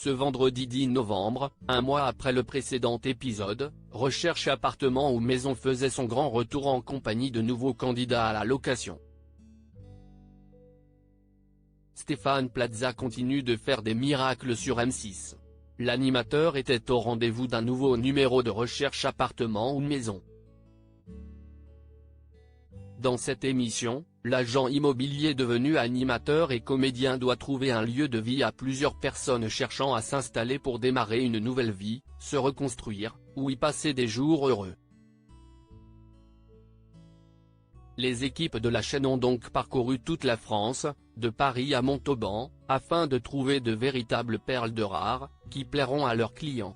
Ce vendredi 10 novembre, un mois après le précédent épisode, Recherche appartement ou maison faisait son grand retour en compagnie de nouveaux candidats à la location. Stéphane Plaza continue de faire des miracles sur M6. L'animateur était au rendez-vous d'un nouveau numéro de Recherche appartement ou maison. Dans cette émission, l'agent immobilier devenu animateur et comédien doit trouver un lieu de vie à plusieurs personnes cherchant à s'installer pour démarrer une nouvelle vie, se reconstruire, ou y passer des jours heureux. Les équipes de la chaîne ont donc parcouru toute la France, de Paris à Montauban, afin de trouver de véritables perles de rares, qui plairont à leurs clients.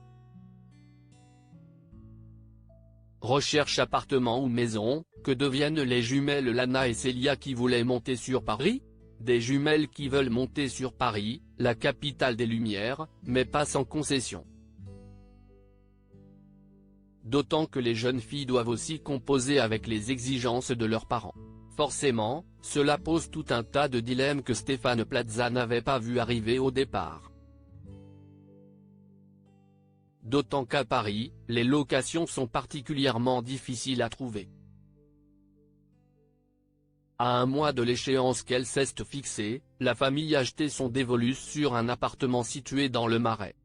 Recherche appartement ou maison, que deviennent les jumelles Lana et Célia qui voulaient monter sur Paris? Des jumelles qui veulent monter sur Paris, la capitale des Lumières, mais pas sans concession. D'autant que les jeunes filles doivent aussi composer avec les exigences de leurs parents. Forcément, cela pose tout un tas de dilemmes que Stéphane Plaza n'avait pas vu arriver au départ. D'autant qu'à Paris, les locations sont particulièrement difficiles à trouver. À un mois de l'échéance qu'elle s'est fixée, la famille a jeté son dévolu sur un appartement situé dans le Marais.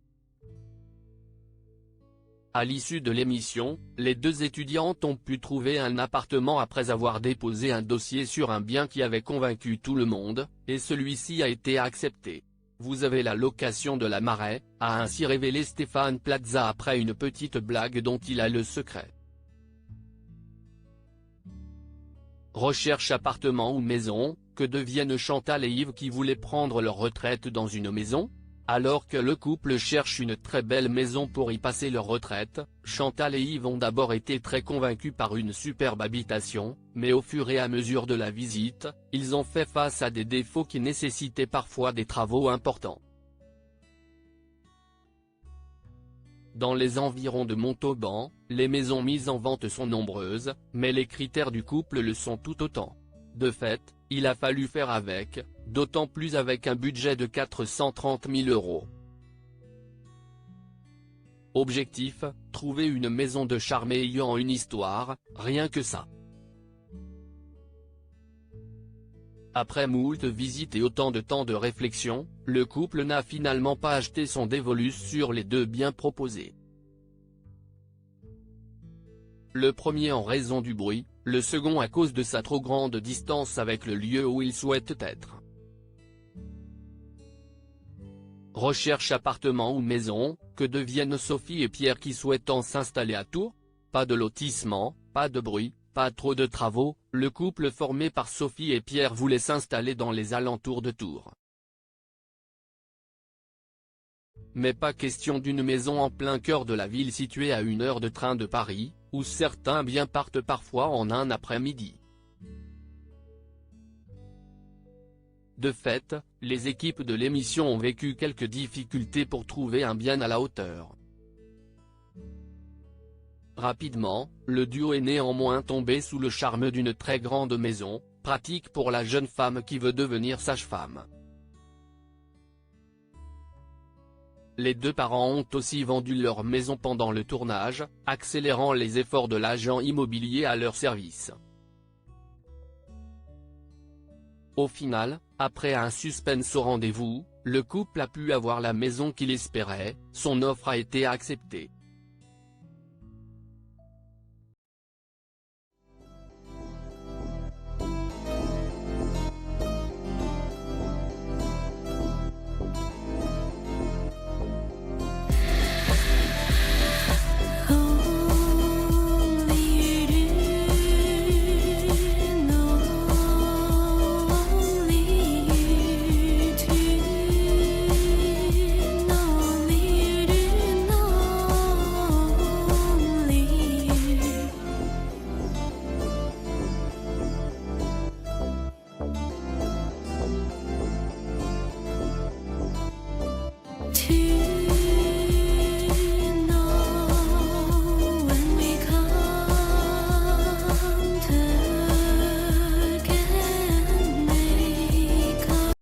À l'issue de l'émission, les deux étudiantes ont pu trouver un appartement après avoir déposé un dossier sur un bien qui avait convaincu tout le monde, et celui-ci a été accepté. Vous avez la location de la Marais, a ainsi révélé Stéphane Plaza après une petite blague dont il a le secret. Recherche appartement ou maison, que deviennent Chantal et Yves qui voulaient prendre leur retraite dans une maison? Alors que le couple cherche une très belle maison pour y passer leur retraite, Chantal et Yves ont d'abord été très convaincus par une superbe habitation, mais au fur et à mesure de la visite, ils ont fait face à des défauts qui nécessitaient parfois des travaux importants. Dans les environs de Montauban, les maisons mises en vente sont nombreuses, mais les critères du couple le sont tout autant. De fait, il a fallu faire avec, d'autant plus avec un budget de 430 000 €. Objectif, trouver une maison de charme ayant une histoire, rien que ça. Après moult visites et autant de temps de réflexion, le couple n'a finalement pas acheté son dévolu sur les deux biens proposés. Le premier en raison du bruit, le second à cause de sa trop grande distance avec le lieu où il souhaite être. Recherche appartement ou maison, que deviennent Sophie et Pierre qui souhaitant s'installer à Tours? Pas de lotissement, pas de bruit, pas trop de travaux, le couple formé par Sophie et Pierre voulait s'installer dans les alentours de Tours. Mais pas question d'une maison en plein cœur de la ville située à 1 heure de train de Paris, où certains biens partent parfois en un après-midi. De fait, les équipes de l'émission ont vécu quelques difficultés pour trouver un bien à la hauteur. Rapidement, le duo est néanmoins tombé sous le charme d'une très grande maison, pratique pour la jeune femme qui veut devenir sage-femme. Les deux parents ont aussi vendu leur maison pendant le tournage, accélérant les efforts de l'agent immobilier à leur service. Au final, après un suspense au rendez-vous, le couple a pu avoir la maison qu'il espérait, son offre a été acceptée.